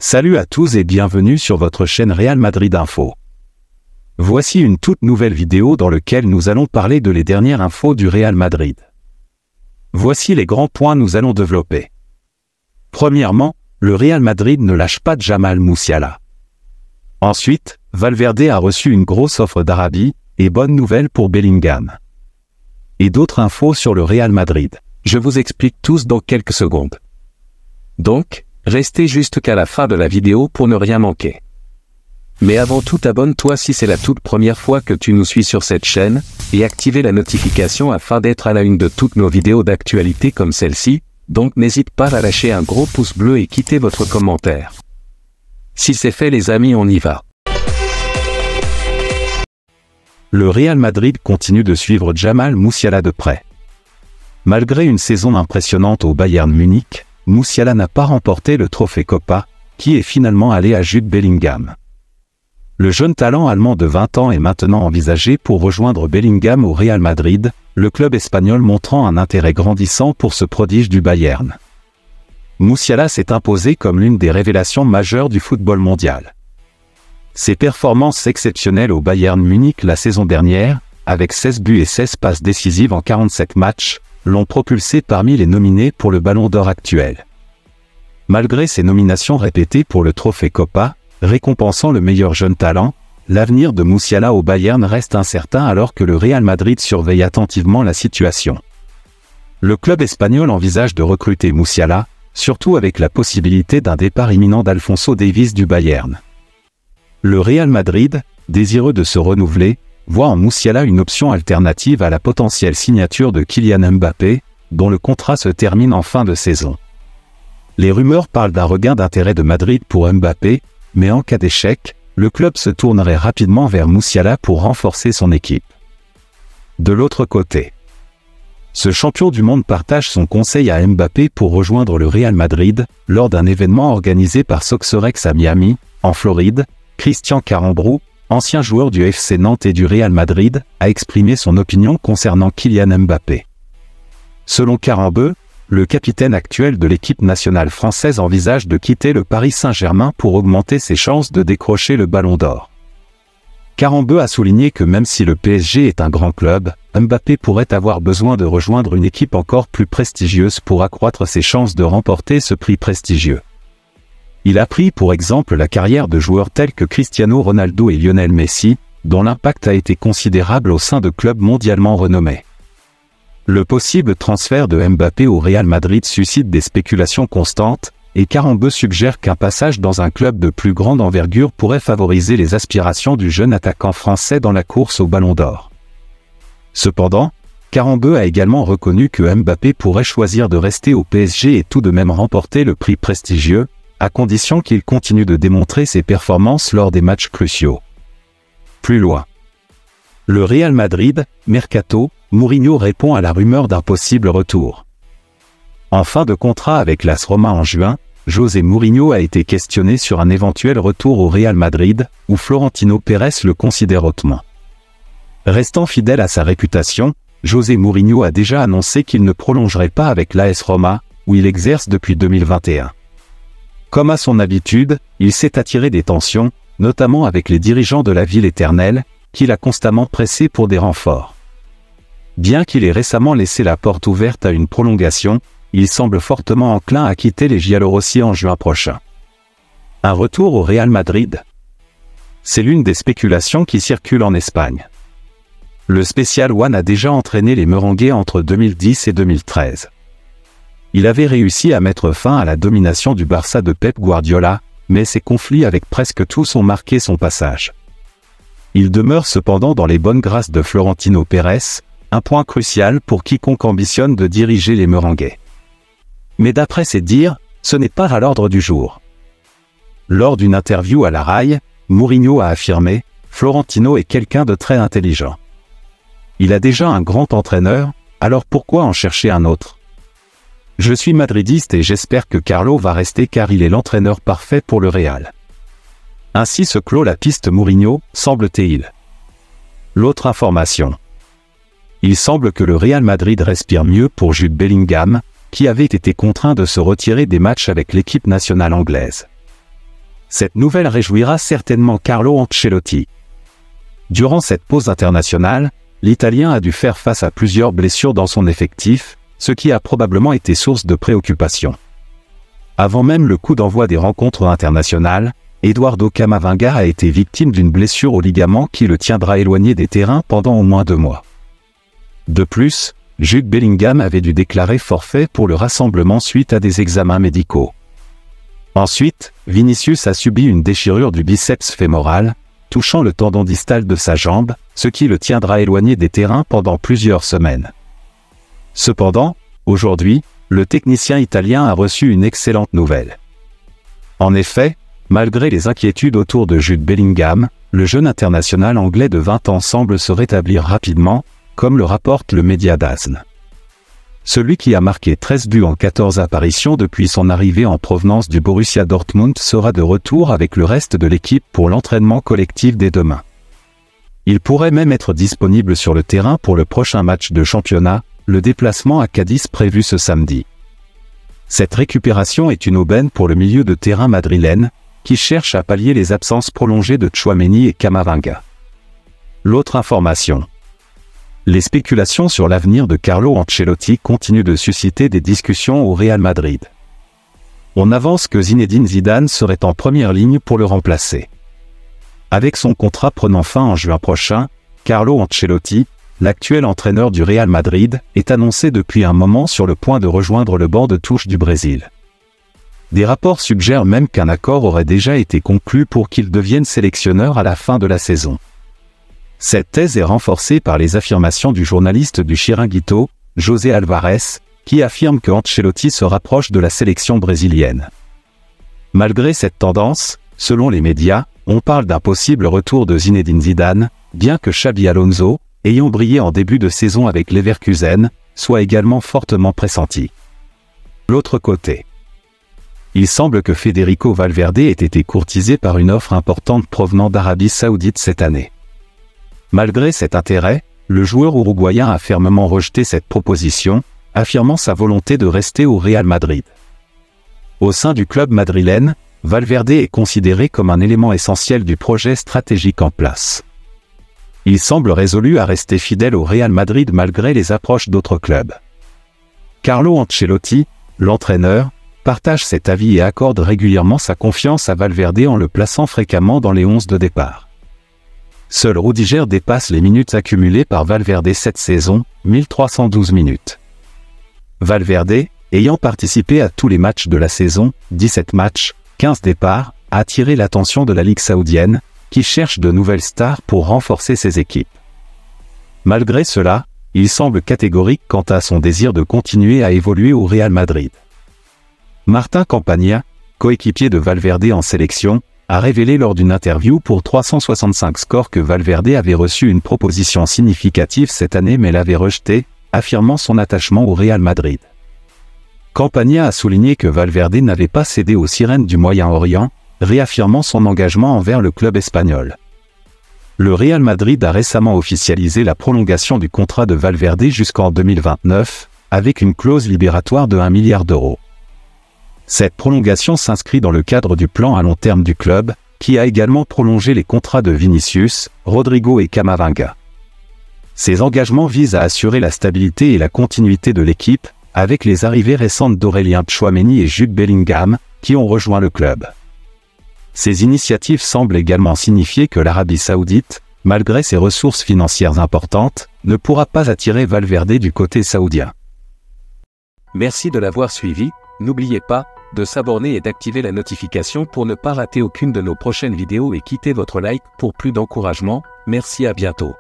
Salut à tous et bienvenue sur votre chaîne Real Madrid Info. Voici une toute nouvelle vidéo dans laquelle nous allons parler de les dernières infos du Real Madrid. Voici les grands points nous allons développer. Premièrement, le Real Madrid ne lâche pas Jamal Musiala. Ensuite, Valverde a reçu une grosse offre d'Arabie, et bonne nouvelle pour Bellingham. Et d'autres infos sur le Real Madrid. Je vous explique tous dans quelques secondes. Donc, restez jusqu'à la fin de la vidéo pour ne rien manquer. Mais avant tout, abonne-toi si c'est la toute première fois que tu nous suis sur cette chaîne, et activez la notification afin d'être à la une de toutes nos vidéos d'actualité comme celle-ci, donc n'hésite pas à lâcher un gros pouce bleu et quitter votre commentaire. Si c'est fait les amis, on y va. Le Real Madrid continue de suivre Jamal Musiala de près. Malgré une saison impressionnante au Bayern Munich, Musiala n'a pas remporté le trophée Copa, qui est finalement allé à Jude Bellingham. Le jeune talent allemand de 20 ans est maintenant envisagé pour rejoindre Bellingham au Real Madrid, le club espagnol montrant un intérêt grandissant pour ce prodige du Bayern. Musiala s'est imposé comme l'une des révélations majeures du football mondial. Ses performances exceptionnelles au Bayern Munich la saison dernière, avec 16 buts et 16 passes décisives en 47 matchs, l'ont propulsé parmi les nominés pour le Ballon d'Or actuel. Malgré ses nominations répétées pour le trophée Copa, récompensant le meilleur jeune talent, l'avenir de Musiala au Bayern reste incertain alors que le Real Madrid surveille attentivement la situation. Le club espagnol envisage de recruter Musiala, surtout avec la possibilité d'un départ imminent d'Alphonso Davies du Bayern. Le Real Madrid, désireux de se renouveler, voit en Musiala une option alternative à la potentielle signature de Kylian Mbappé, dont le contrat se termine en fin de saison. Les rumeurs parlent d'un regain d'intérêt de Madrid pour Mbappé, mais en cas d'échec, le club se tournerait rapidement vers Musiala pour renforcer son équipe. De l'autre côté, ce champion du monde partage son conseil à Mbappé pour rejoindre le Real Madrid, lors d'un événement organisé par Soxorex à Miami, en Floride. Christian Karembeu, ancien joueur du FC Nantes et du Real Madrid, a exprimé son opinion concernant Kylian Mbappé. Selon Karembeu, le capitaine actuel de l'équipe nationale française envisage de quitter le Paris Saint-Germain pour augmenter ses chances de décrocher le Ballon d'Or. Karembeu a souligné que même si le PSG est un grand club, Mbappé pourrait avoir besoin de rejoindre une équipe encore plus prestigieuse pour accroître ses chances de remporter ce prix prestigieux. Il a pris pour exemple la carrière de joueurs tels que Cristiano Ronaldo et Lionel Messi, dont l'impact a été considérable au sein de clubs mondialement renommés. Le possible transfert de Mbappé au Real Madrid suscite des spéculations constantes, et Karembeu suggère qu'un passage dans un club de plus grande envergure pourrait favoriser les aspirations du jeune attaquant français dans la course au Ballon d'Or. Cependant, Karembeu a également reconnu que Mbappé pourrait choisir de rester au PSG et tout de même remporter le prix prestigieux, à condition qu'il continue de démontrer ses performances lors des matchs cruciaux. Plus loin. Le Real Madrid, Mercato, Mourinho répond à la rumeur d'un possible retour. En fin de contrat avec l'AS Roma en juin, José Mourinho a été questionné sur un éventuel retour au Real Madrid, où Florentino Pérez le considère hautement. Restant fidèle à sa réputation, José Mourinho a déjà annoncé qu'il ne prolongerait pas avec l'AS Roma, où il exerce depuis 2021. Comme à son habitude, il s'est attiré des tensions, notamment avec les dirigeants de la ville éternelle, qu'il a constamment pressé pour des renforts. Bien qu'il ait récemment laissé la porte ouverte à une prolongation, il semble fortement enclin à quitter les Giallorossi en juin prochain. Un retour au Real Madrid? C'est l'une des spéculations qui circulent en Espagne. Le Special One a déjà entraîné les Merengues entre 2010 et 2013. Il avait réussi à mettre fin à la domination du Barça de Pep Guardiola, mais ses conflits avec presque tous ont marqué son passage. Il demeure cependant dans les bonnes grâces de Florentino Pérez, un point crucial pour quiconque ambitionne de diriger les Merengues. Mais d'après ses dires, ce n'est pas à l'ordre du jour. Lors d'une interview à la RAI, Mourinho a affirmé « Florentino est quelqu'un de très intelligent. Il a déjà un grand entraîneur, alors pourquoi en chercher un autre ? Je suis madridiste et j'espère que Carlo va rester car il est l'entraîneur parfait pour le Real. » Ainsi se clôt la piste Mourinho, semble-t-il. L'autre information. Il semble que le Real Madrid respire mieux pour Jude Bellingham, qui avait été contraint de se retirer des matchs avec l'équipe nationale anglaise. Cette nouvelle réjouira certainement Carlo Ancelotti. Durant cette pause internationale, l'Italien a dû faire face à plusieurs blessures dans son effectif, ce qui a probablement été source de préoccupation. Avant même le coup d'envoi des rencontres internationales, Eduardo Camavinga a été victime d'une blessure au ligament qui le tiendra éloigné des terrains pendant au moins 2 mois. De plus, Jude Bellingham avait dû déclarer forfait pour le rassemblement suite à des examens médicaux. Ensuite, Vinicius a subi une déchirure du biceps fémoral, touchant le tendon distal de sa jambe, ce qui le tiendra éloigné des terrains pendant plusieurs semaines. Cependant, aujourd'hui, le technicien italien a reçu une excellente nouvelle. En effet, malgré les inquiétudes autour de Jude Bellingham, le jeune international anglais de 20 ans semble se rétablir rapidement, comme le rapporte le média DAZN. Celui qui a marqué 13 buts en 14 apparitions depuis son arrivée en provenance du Borussia Dortmund sera de retour avec le reste de l'équipe pour l'entraînement collectif dès demain. Il pourrait même être disponible sur le terrain pour le prochain match de championnat, le déplacement à Cadiz prévu ce samedi. Cette récupération est une aubaine pour le milieu de terrain madrilène, qui cherche à pallier les absences prolongées de Tchouaméni et Camavinga. L'autre information. Les spéculations sur l'avenir de Carlo Ancelotti continuent de susciter des discussions au Real Madrid. On avance que Zinedine Zidane serait en première ligne pour le remplacer. Avec son contrat prenant fin en juin prochain, Carlo Ancelotti, l'actuel entraîneur du Real Madrid, est annoncé depuis un moment sur le point de rejoindre le banc de touche du Brésil. Des rapports suggèrent même qu'un accord aurait déjà été conclu pour qu'il devienne sélectionneur à la fin de la saison. Cette thèse est renforcée par les affirmations du journaliste du Chiringuito, José Alvarez, qui affirme que Ancelotti se rapproche de la sélection brésilienne. Malgré cette tendance, selon les médias, on parle d'un possible retour de Zinedine Zidane, bien que Xabi Alonso, ayant brillé en début de saison avec Leverkusen, soit également fortement pressenti. L'autre côté. Il semble que Federico Valverde ait été courtisé par une offre importante provenant d'Arabie Saoudite cette année. Malgré cet intérêt, le joueur uruguayen a fermement rejeté cette proposition, affirmant sa volonté de rester au Real Madrid. Au sein du club madrilène, Valverde est considéré comme un élément essentiel du projet stratégique en place. Il semble résolu à rester fidèle au Real Madrid malgré les approches d'autres clubs. Carlo Ancelotti, l'entraîneur, partage cet avis et accorde régulièrement sa confiance à Valverde en le plaçant fréquemment dans les 11 de départ. Seul Rudiger dépasse les minutes accumulées par Valverde cette saison, 1312 minutes. Valverde, ayant participé à tous les matchs de la saison, 17 matchs, 15 départs, a attiré l'attention de la Ligue saoudienne, qui cherche de nouvelles stars pour renforcer ses équipes. Malgré cela, il semble catégorique quant à son désir de continuer à évoluer au Real Madrid. Martin Campaña, coéquipier de Valverde en sélection, a révélé lors d'une interview pour 365 Scores que Valverde avait reçu une proposition significative cette année mais l'avait rejetée, affirmant son attachement au Real Madrid. Campaña a souligné que Valverde n'avait pas cédé aux sirènes du Moyen-Orient, réaffirmant son engagement envers le club espagnol. Le Real Madrid a récemment officialisé la prolongation du contrat de Valverde jusqu'en 2029, avec une clause libératoire de 1 milliard d'euros. Cette prolongation s'inscrit dans le cadre du plan à long terme du club, qui a également prolongé les contrats de Vinicius, Rodrigo et Camavinga. Ces engagements visent à assurer la stabilité et la continuité de l'équipe, avec les arrivées récentes d'Aurélien Tchouaméni et Jude Bellingham, qui ont rejoint le club. Ces initiatives semblent également signifier que l'Arabie Saoudite, malgré ses ressources financières importantes, ne pourra pas attirer Valverde du côté saoudien. Merci de l'avoir suivi, n'oubliez pas de s'abonner et d'activer la notification pour ne pas rater aucune de nos prochaines vidéos et quittez votre like pour plus d'encouragement. Merci, à bientôt.